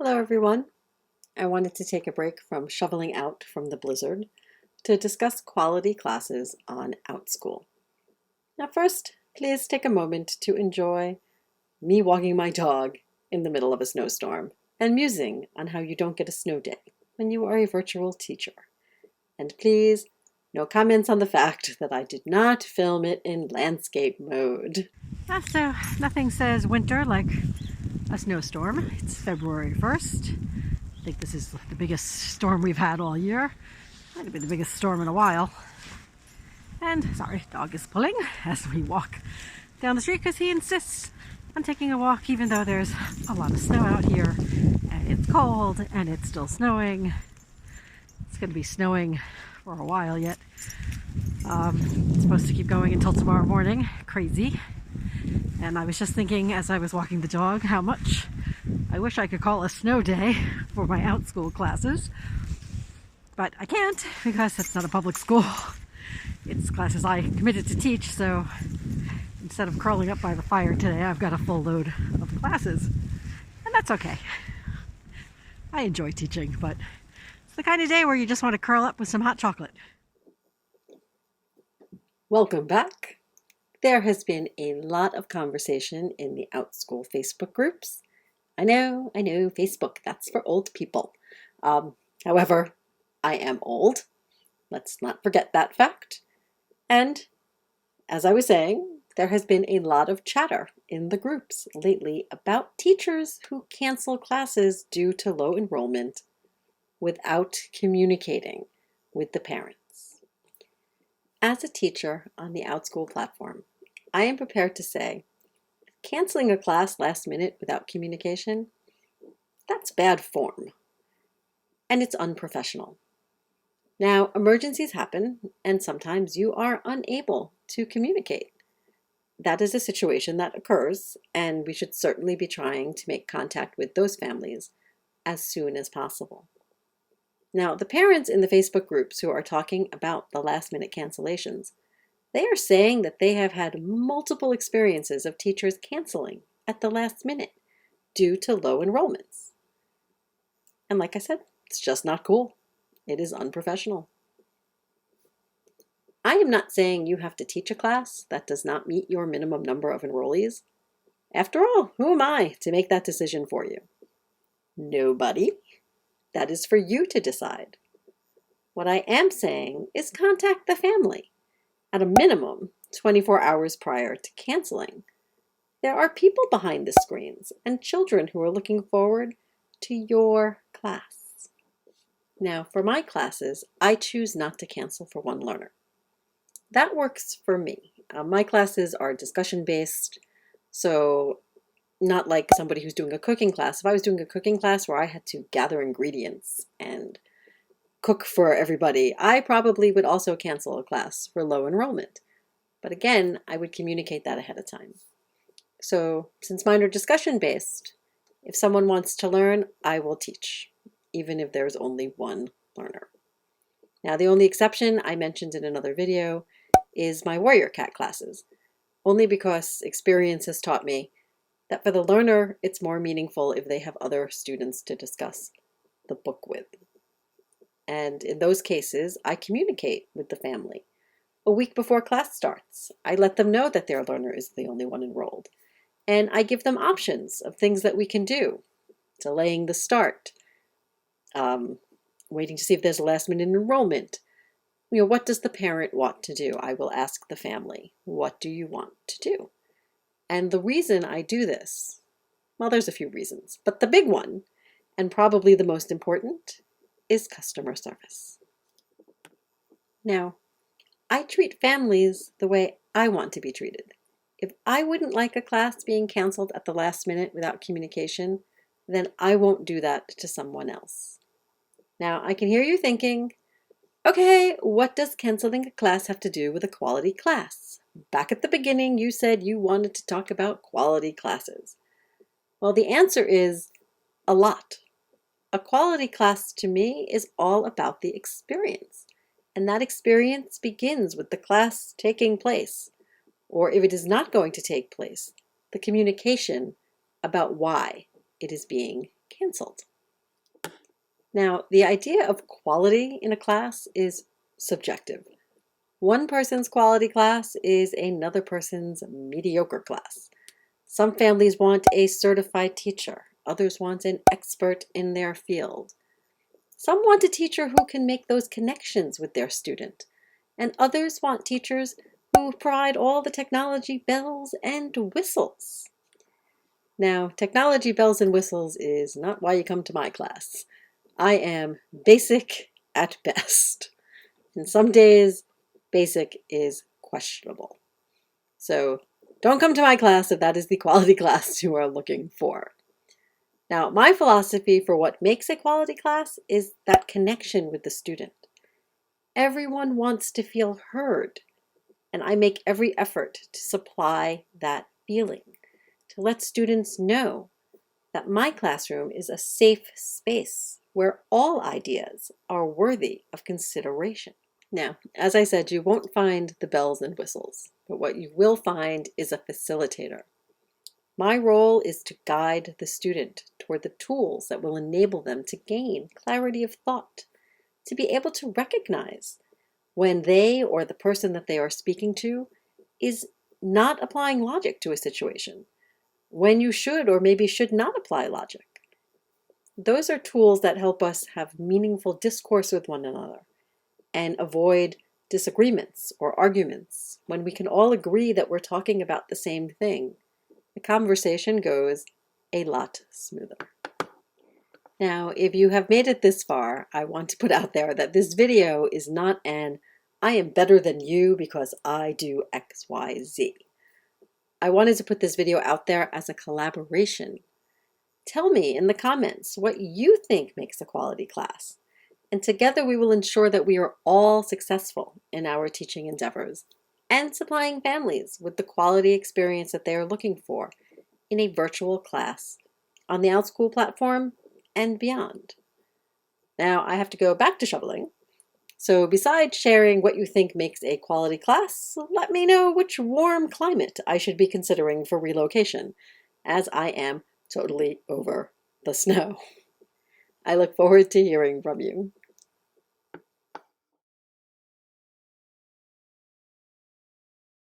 Hello everyone. I wanted to take a break from shoveling out from the blizzard to discuss quality classes on Outschool. Now first, please take a moment to enjoy me walking my dog in the middle of a snowstorm and musing on how you don't get a snow day when you are a virtual teacher. And please, no comments on the fact that I did not film it in landscape mode. So nothing says winter like a snowstorm. It's February 1st. I think this is the biggest storm we've had all year. Might have been the biggest storm in a while. And sorry, dog is pulling as we walk down the street because he insists on taking a walk even though there's a lot of snow out here and it's cold and it's still snowing. It's going to be snowing for a while yet. It's supposed to keep going until tomorrow morning. Crazy. And I was just thinking as I was walking the dog how much I wish I could call a snow day for my Outschool classes. But I can't because it's not a public school. It's classes I committed to teach, so instead of curling up by the fire today, I've got a full load of classes. And that's okay. I enjoy teaching, but it's the kind of day where you just want to curl up with some hot chocolate. Welcome back. There has been a lot of conversation in the Outschool Facebook groups. I know, Facebook, that's for old people. However, I am old. Let's not forget that fact. And as I was saying, there has been a lot of chatter in the groups lately about teachers who cancel classes due to low enrollment without communicating with the parents. As a teacher on the Outschool platform, I am prepared to say, canceling a class last minute without communication, that's bad form, and it's unprofessional. Now, emergencies happen, and sometimes you are unable to communicate. That is a situation that occurs, and we should certainly be trying to make contact with those families as soon as possible. Now, the parents in the Facebook groups who are talking about the last-minute cancellations, they are saying that they have had multiple experiences of teachers canceling at the last minute due to low enrollments. And like I said, it's just not cool. It is unprofessional. I am not saying you have to teach a class that does not meet your minimum number of enrollees. After all, who am I to make that decision for you? Nobody. That is for you to decide. What I am saying is contact the family. At a minimum, 24 hours prior to canceling. There are people behind the screens and children who are looking forward to your class. Now, for my classes, I choose not to cancel for one learner. That works for me. My classes are discussion-based, so not like somebody who's doing a cooking class. If I was doing a cooking class where I had to gather ingredients and cook for everybody, I probably would also cancel a class for low enrollment. But again, I would communicate that ahead of time. So since mine are discussion-based, if someone wants to learn, I will teach, even if there's only one learner. Now, the only exception I mentioned in another video is my Warrior Cat classes, only because experience has taught me that for the learner, it's more meaningful if they have other students to discuss the book with. And in those cases, I communicate with the family. A week before class starts, I let them know that their learner is the only one enrolled. And I give them options of things that we can do. Delaying the start, waiting to see if there's a last-minute enrollment. What does the parent want to do? I will ask the family, what do you want to do? And the reason I do this, well, there's a few reasons, but the big one, and probably the most important, is customer service. Now, I treat families the way I want to be treated. If I wouldn't like a class being canceled at the last minute without communication, then I won't do that to someone else. Now, I can hear you thinking, okay, what does canceling a class have to do with a quality class? Back at the beginning, you said you wanted to talk about quality classes. Well, the answer is a lot. A quality class to me is all about the experience, and that experience begins with the class taking place, or if it is not going to take place, the communication about why it is being canceled. Now, the idea of quality in a class is subjective. One person's quality class is another person's mediocre class. Some families want a certified teacher. Others want an expert in their field. Some want a teacher who can make those connections with their student. And others want teachers who provide all the technology bells and whistles. Now, technology bells and whistles is not why you come to my class. I am basic at best. And some days, basic is questionable. So don't come to my class if that is the quality class you are looking for. Now, my philosophy for what makes a quality class is that connection with the student. Everyone wants to feel heard, and I make every effort to supply that feeling, to let students know that my classroom is a safe space where all ideas are worthy of consideration. Now, as I said, you won't find the bells and whistles, but what you will find is a facilitator. My role is to guide the student toward the tools that will enable them to gain clarity of thought, to be able to recognize when they or the person that they are speaking to is not applying logic to a situation, when you should or maybe should not apply logic. Those are tools that help us have meaningful discourse with one another and avoid disagreements or arguments when we can all agree that we're talking about the same thing. The conversation goes a lot smoother. Now, if you have made it this far, I want to put out there that this video is not an I am better than you because I do X, Y, Z. I wanted to put this video out there as a collaboration. Tell me in the comments what you think makes a quality class, and together we will ensure that we are all successful in our teaching endeavors and supplying families with the quality experience that they are looking for in a virtual class on the Outschool platform and beyond. Now I have to go back to shoveling. So besides sharing what you think makes a quality class, let me know which warm climate I should be considering for relocation, as I am totally over the snow. I look forward to hearing from you.